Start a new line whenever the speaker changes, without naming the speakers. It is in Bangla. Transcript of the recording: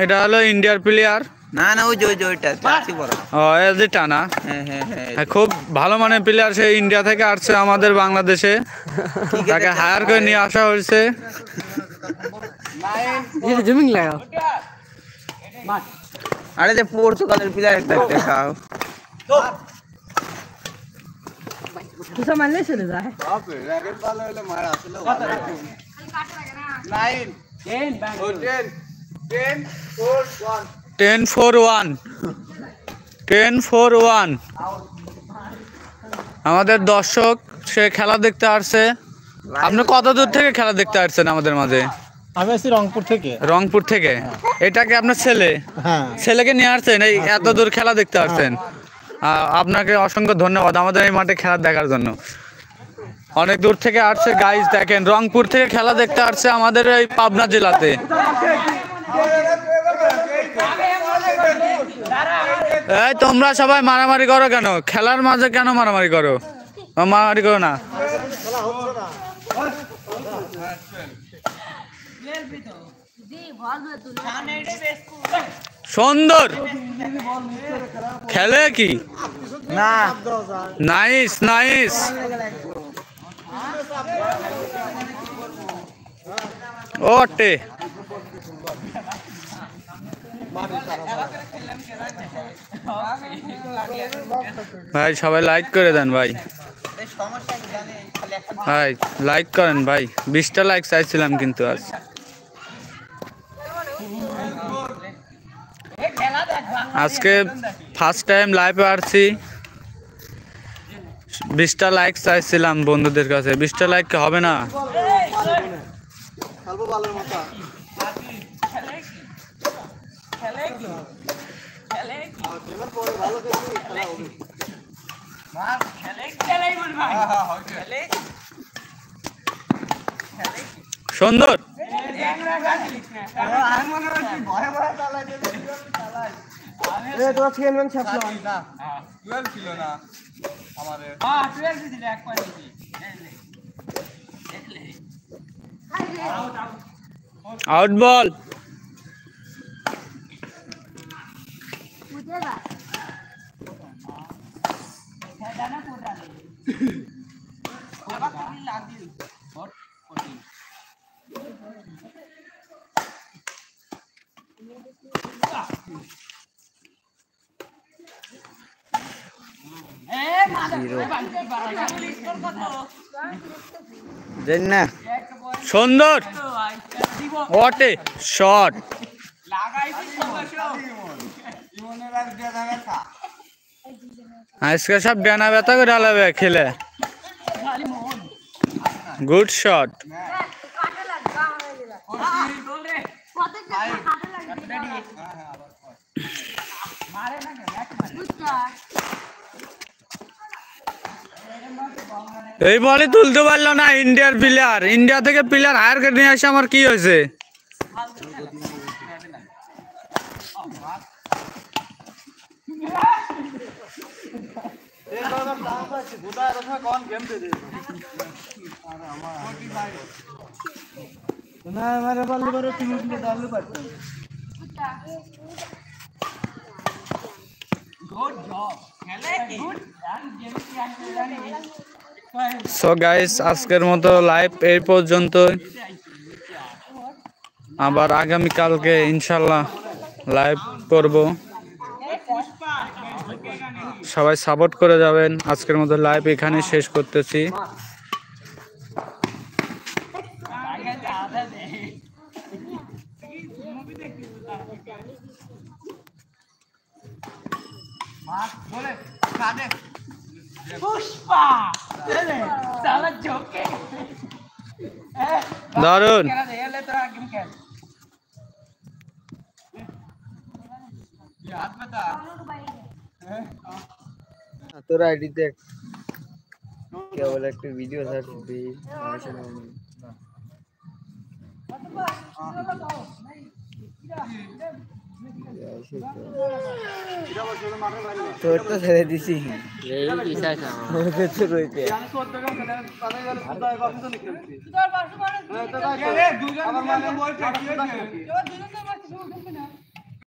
এটা হলো ইন্ডিয়ার প্লেয়ার।
না না ওই ওইটা চাচি বড়।
ও এই টানা। হ্যাঁ খুব ভালো মানের প্লেয়ার, সে ইন্ডিয়া থেকে আসছে আমাদের বাংলাদেশে, তাকে হায়ার করে নিয়ে আসা হয়েছে।
আরে যে পর্তুগালের প্লেয়ার একটা দেখাও।
কিছু মানলে চলে যায়।
10-4-1 আমাদের দর্শক সে খেলা দেখতে আসছে। আপনি কত দূর থেকে খেলা দেখতে আসছেন আমাদের মাঝে?
আমি আসছি রংপুর থেকে।
রংপুর থেকে? এটা কি আপনার ছেলে?
হ্যাঁ।
ছেলেকে নিয়ে আসছেন এই এত দূর খেলা দেখতে আসছেন? আপনাকে অসংখ্য ধন্যবাদ আমাদের এই মাঠে খেলা দেখার জন্য। অনেক দূর থেকে আসছে গাইজ, দেখেন রংপুর থেকে খেলা দেখতে আসছে আমাদের এই পাবনা জেলাতে। এই তোমরা সবাই মারামারি করো কেন? খেলার মাঝে কেন মারামারি করো? মারামারি করো না। সুন্দর খেলে কি
না
নাইস নাইস। ওটে ভাই সবাই লাইক করে দেন ভাই, ভাই লাইক করেন ভাই। 20টা লাইক চাইছিলাম কিন্তু আজ। আজকে ফার্স্ট টাইম লাইভে আসছি, 20টা লাইক চাইছিলাম বন্ধুদের কাছে। 20টা লাইক হবে না? সুন্দর আউট বল। সুন্দর ওটে শট। আজকে সব ডানা ব্যথা করে ডালাবে খেলে। Good shot. এই বলে তুলতে পারলো না ইন্ডিয়ার প্লেয়ার। ইন্ডিয়া থেকে প্লেয়ার হায়ার করে নিয়ে আসে, আমার কি হয়েছে? সো গাইস আজকের মতো লাইভ এই পর্যন্ত। আবার আগামীকালকে ইনশাল্লাহ লাইভ করব, সবাই সাপোর্ট করে যাবেন। আজকের মতো লাইভ এখানে শেষ করতেছি। দারুন
তোর আইডিতে কেবল একটা ভিডিও ছাড়বি। তোর তো ছেড়ে দিছি